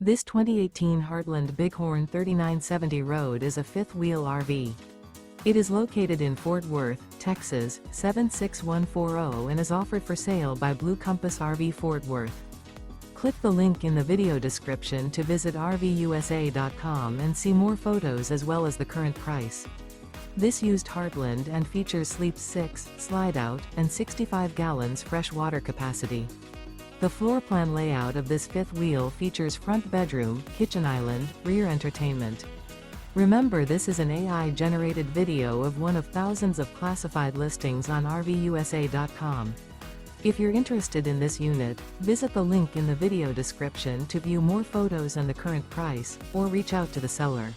This 2018 Heartland Bighorn 3970 Road is a fifth-wheel RV. It is located in Fort Worth, Texas, 76140 and is offered for sale by Blue Compass RV Fort Worth. Click the link in the video description to visit RVUSA.com and see more photos as well as the current price. This used Heartland and features sleeps 6, Slideout, and 65 gallons fresh water capacity. The floor plan layout of this fifth wheel features front bedroom, kitchen island, rear entertainment. Remember, this is an AI-generated video of one of thousands of classified listings on RVUSA.com. If you're interested in this unit, visit the link in the video description to view more photos and the current price, or reach out to the seller.